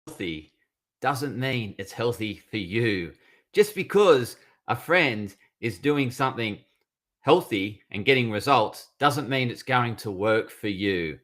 healthy doesn't mean it's healthy for you. Just because a friend is doing something healthy and getting results doesn't mean it's going to work for you.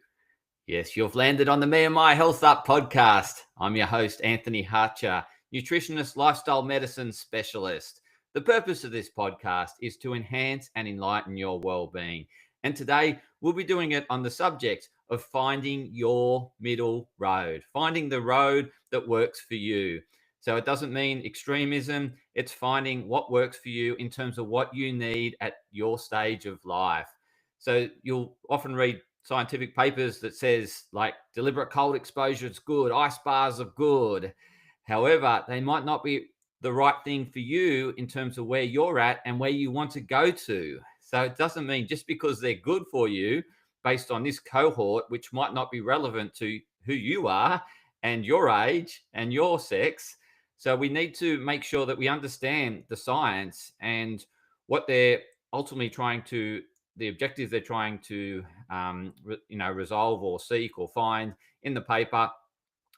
Yes, you've landed on the Me and My Health Up podcast. I'm your host, Anthony Hartcher, nutritionist, lifestyle medicine specialist. The purpose of this podcast is to enhance and enlighten your well-being. And today we'll be doing it on the subject of finding your middle road, finding the road that works for you. So it doesn't mean extremism. It's finding what works for you in terms of what you need at your stage of life. So you'll often read scientific papers that says like deliberate cold exposure is good, ice bars are good. However, they might not be the right thing for you in terms of where you're at and where you want to go to. So it doesn't mean just because they're good for you based on this cohort, which might not be relevant to who you are and your age and your sex. So we need to make sure that we understand the science and what they're ultimately trying to, the objectives they're trying to resolve or seek or find in the paper,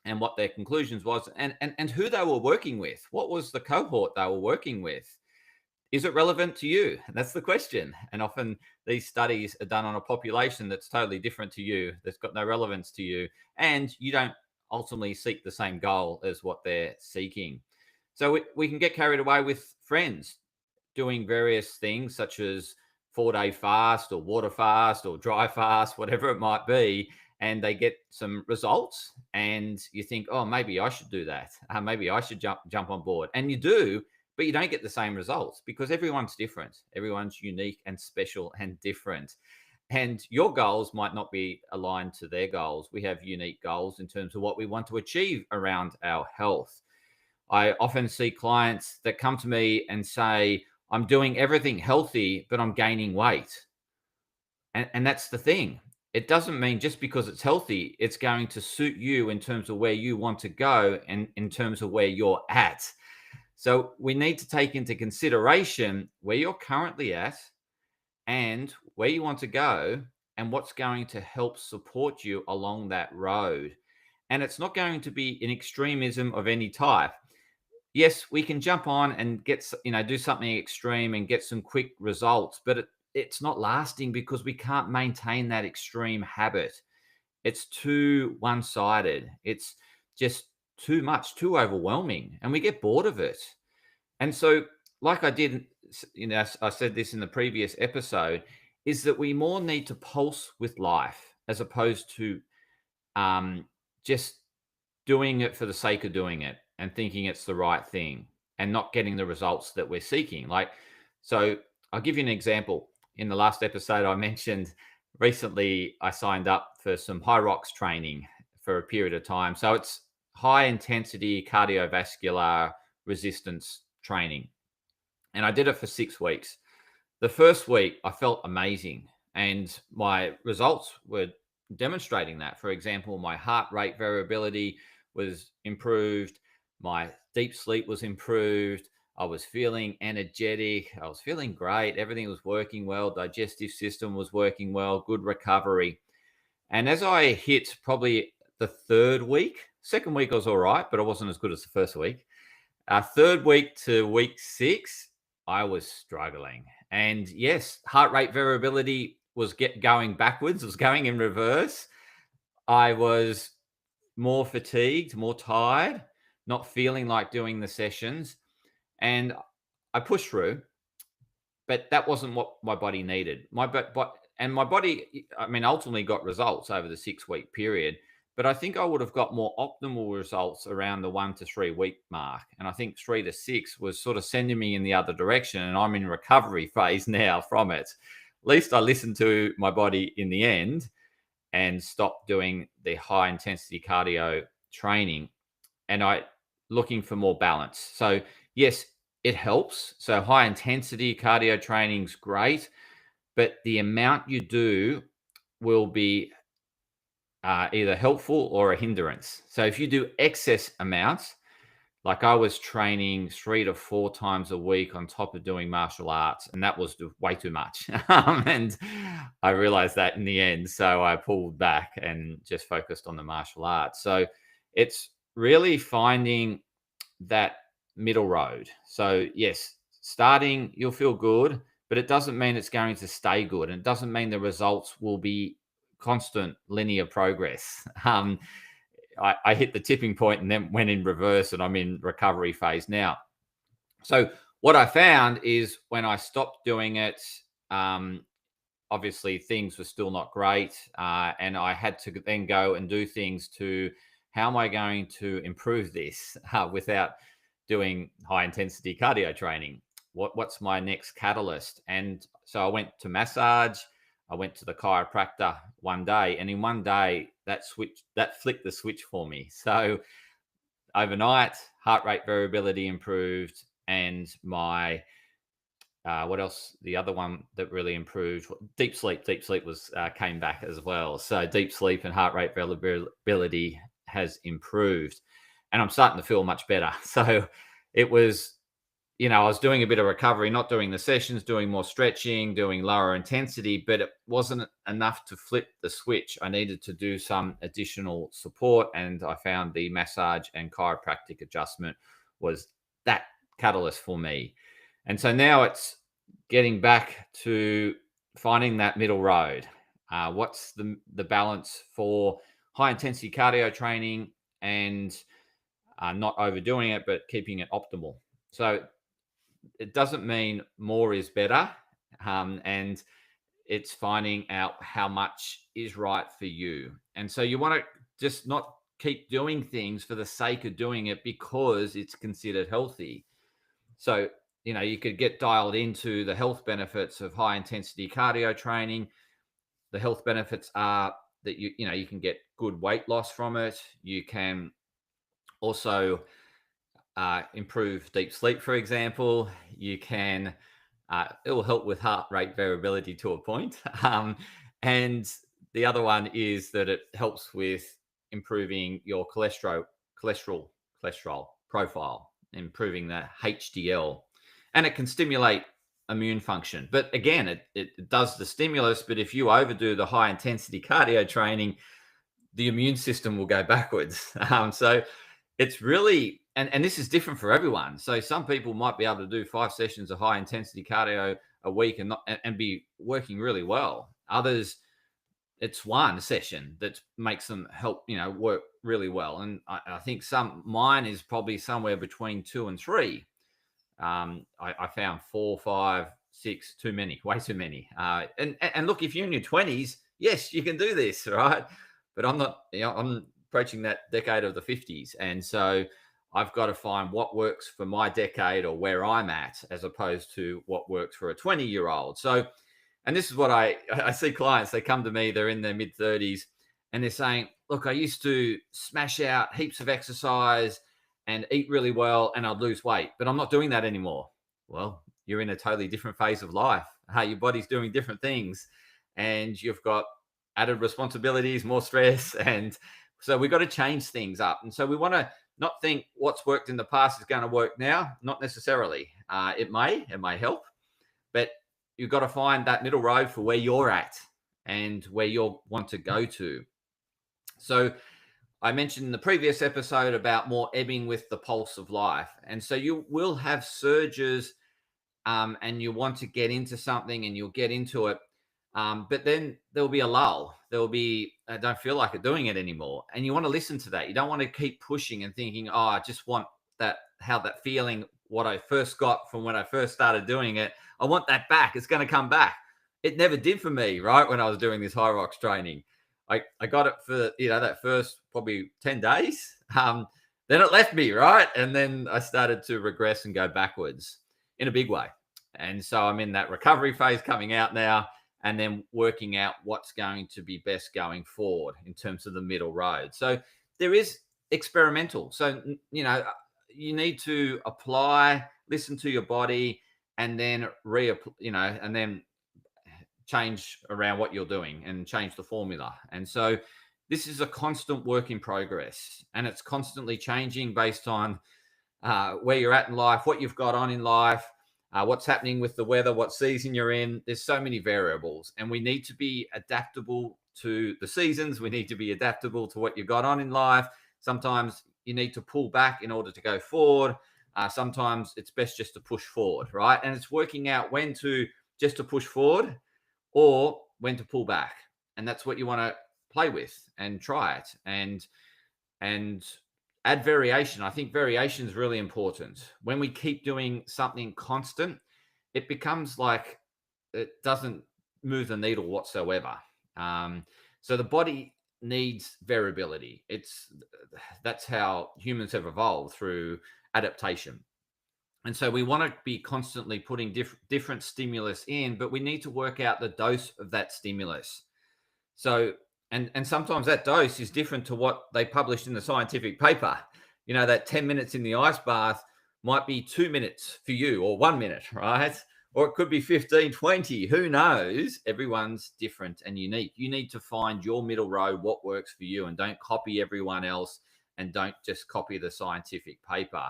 and what their conclusions was, and who they were working with. What was the cohort they were working with? Is it relevant to you? And that's the question. And often these studies are done on a population that's totally different to you, that's got no relevance to you, and you don't ultimately seek the same goal as what they're seeking. So we can get carried away with friends doing various things such as 4-day fast or water fast or dry fast, whatever it might be, and they get some results and you think, oh, maybe I should do that. Maybe I should jump on board. And you do, but you don't get the same results because everyone's different. Everyone's unique and special and different. And your goals might not be aligned to their goals. We have unique goals in terms of what we want to achieve around our health. I often see clients that come to me and say, I'm doing everything healthy, but I'm gaining weight. And that's the thing. It doesn't mean just because it's healthy, it's going to suit you in terms of where you want to go and in terms of where you're at. So we need to take into consideration where you're currently at and where you want to go and what's going to help support you along that road. And it's not going to be an extremism of any type. Yes, we can jump on and get, do something extreme and get some quick results, but it's not lasting because we can't maintain that extreme habit. It's too one-sided. It's just too much, too overwhelming, and we get bored of it. And so, like I said this in the previous episode, is that we more need to pulse with life as opposed to just doing it for the sake of doing it and thinking it's the right thing and not getting the results that we're seeking. So I'll give you an example. In the last episode, I mentioned recently I signed up for some high rocks training for a period of time. So it's high intensity cardiovascular resistance training. And I did it for 6 weeks. The first week, I felt amazing. And my results were demonstrating that. For example, my heart rate variability was improved. My deep sleep was improved. I was feeling energetic. I was feeling great. Everything was working well. Digestive system was working well. Good recovery. And as I hit probably the third week, second week I was all right, but I wasn't as good as the first week. Third week to week 6, I was struggling. And yes, heart rate variability was going backwards. It was going in reverse. I was more fatigued, more tired, not feeling like doing the sessions. And I pushed through, but that wasn't what my body needed. My body, I mean, ultimately got results over the 6-week period. But I think I would have got more optimal results around the 1 to 3 week mark. And I think 3 to 6 was sort of sending me in the other direction. And I'm in recovery phase now from it. At least I listened to my body in the end and stopped doing the high intensity cardio training. And I looking for more balance. So yes, it helps. So high intensity cardio training is great, but the amount you do will be either helpful or a hindrance. So if you do excess amounts, like I was training 3 to 4 times a week on top of doing martial arts, and that was way too much. And I realized that in the end. So I pulled back and just focused on the martial arts. So it's really finding that middle road. So, yes, starting, you'll feel good, but it doesn't mean it's going to stay good. And it doesn't mean the results will be constant linear progress. I hit the tipping point and then went in reverse, and I'm in recovery phase now. So, what I found is when I stopped doing it, um, obviously things were still not great. And I had to then go and do things to how am I going to improve this without doing high intensity cardio training? What's my next catalyst? And so I went to massage. I went to the chiropractor one day, and in one day that flicked the switch for me. So overnight, heart rate variability improved, and my what else? The other one that really improved, deep sleep. Deep sleep was came back as well. So deep sleep and heart rate variability has improved, and I'm starting to feel much better. So it was, I was doing a bit of recovery, not doing the sessions, doing more stretching, doing lower intensity, but it wasn't enough to flip the switch. I needed to do some additional support, and I found the massage and chiropractic adjustment was that catalyst for me. And so now it's getting back to finding that middle road. What's the balance for high intensity cardio training and not overdoing it, but keeping it optimal? So it doesn't mean more is better. And it's finding out how much is right for you. And so you want to just not keep doing things for the sake of doing it because it's considered healthy. So, you could get dialed into the health benefits of high intensity cardio training. The health benefits are that you can get good weight loss from it. You can also improve deep sleep, for example. You can, it will help with heart rate variability to a point. And the other one is that it helps with improving your cholesterol profile, improving the HDL, and it can stimulate immune function. But again, it does the stimulus. But if you overdo the high intensity cardio training, the immune system will go backwards. So it's really, and this is different for everyone. So some people might be able to do 5 sessions of high intensity cardio a week and be working really well. Others, it's one session that makes them work really well. And I think mine is probably somewhere between 2 and 3. I found 4, 5, 6 too many, way too many. And look, if you're in your 20s, yes, you can do this, right? But I'm not. I'm approaching that decade of the 50s, and so I've got to find what works for my decade or where I'm at, as opposed to what works for a 20-year-old. So, and this is what I see clients. They come to me. They're in their mid 30s, and they're saying, "Look, I used to smash out heaps of exercise and eat really well, and I'd lose weight, but I'm not doing that anymore." Well, you're in a totally different phase of life. Your body's doing different things, and you've got added responsibilities, more stress, and so we've got to change things up. And so we want to not think what's worked in the past is going to work now. Not necessarily. It may help, but you've got to find that middle road for where you're at and where you want to go to. So I mentioned in the previous episode about more ebbing with the pulse of life. And so you will have surges, and you want to get into something and you'll get into it. But then there'll be a lull. There'll be, I don't feel like doing it anymore. And you want to listen to that. You don't want to keep pushing and thinking, oh, I just want that feeling, what I first got from when I first started doing it. I want that back. It's going to come back. It never did for me, right? When I was doing this high rocks training, I got it for, that first probably 10 days. Then it left me, right? And then I started to regress and go backwards in a big way. And so I'm in that recovery phase coming out now, and then working out what's going to be best going forward in terms of the middle road. So there is experimental. So, you need to apply, listen to your body, and then and then change around what you're doing and change the formula. And so this is a constant work in progress, and it's constantly changing based on where you're at in life, what you've got on in life, what's happening with the weather, what season you're in. There's so many variables, and we need to be adaptable to the seasons. We need to be adaptable to what you've got on in life. Sometimes you need to pull back in order to go forward. Sometimes it's best just to push forward, right? And it's working out when to just to push forward or when to pull back. And that's what you want to play with and try it and add variation. I think variation is really important. When we keep doing something constant, it becomes like it doesn't move the needle whatsoever. So the body needs variability. That's how humans have evolved, through adaptation. And so we want to be constantly putting different stimulus in, but we need to work out the dose of that stimulus. So, and sometimes that dose is different to what they published in the scientific paper. You know, that 10 minutes in the ice bath might be 2 minutes for you, or 1 minute, right? Or it could be 15, 20. Who knows? Everyone's different and unique. You need to find your middle road, what works for you, and don't copy everyone else, and don't just copy the scientific paper.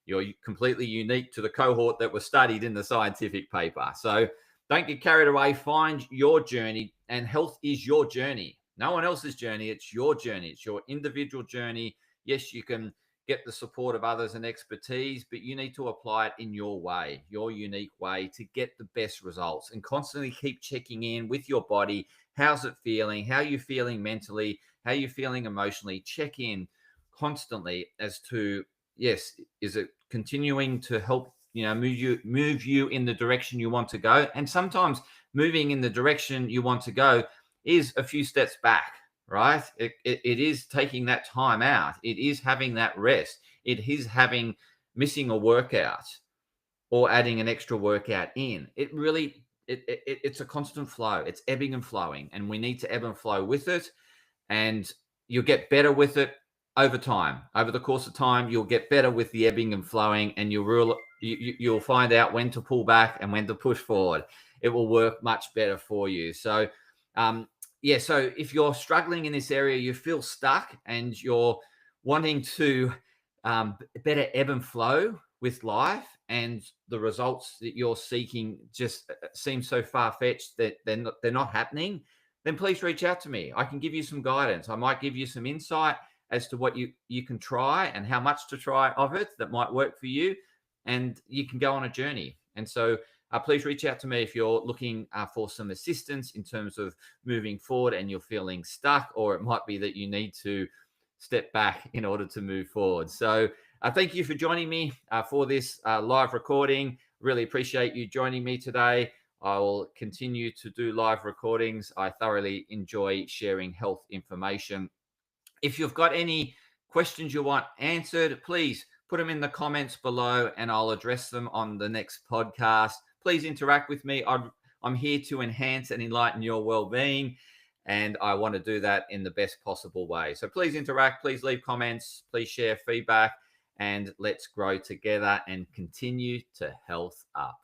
You're completely unique to the cohort that was studied in the scientific paper. So don't get carried away. Find your journey, and health is your journey. No one else's journey. It's your journey. It's your individual journey. Yes, you can get the support of others and expertise, but you need to apply it in your way, your unique way, to get the best results, and constantly keep checking in with your body. How's it feeling? How are you feeling mentally? How are you feeling emotionally? Check in constantly as to, yes, is it continuing to help, move you in the direction you want to go? And sometimes moving in the direction you want to go is a few steps back, right? It is taking that time out. It is having that rest. It is missing a workout or adding an extra workout in. It's a constant flow. It's ebbing and flowing, and we need to ebb and flow with it. And you'll get better with it over time. Over the course of time, you'll get better with the ebbing and flowing, and you'll find out when to pull back and when to push forward. It will work much better for you. So, so if you're struggling in this area, you feel stuck, and you're wanting to better ebb and flow with life, and the results that you're seeking just seem so far-fetched that they're not happening, then please reach out to me. I can give you some guidance. I might give you some insight as to what you can try and how much to try of it that might work for you, and you can go on a journey. And so please reach out to me if you're looking for some assistance in terms of moving forward and you're feeling stuck, or it might be that you need to step back in order to move forward. So thank you for joining me for this live recording. Really appreciate you joining me today. I will continue to do live recordings. I thoroughly enjoy sharing health information. If you've got any questions you want answered, please put them in the comments below, and I'll address them on the next podcast. Please interact with me. I'm here to enhance and enlighten your well-being, and I want to do that in the best possible way. So please interact, please leave comments, please share feedback, and let's grow together and continue to health up.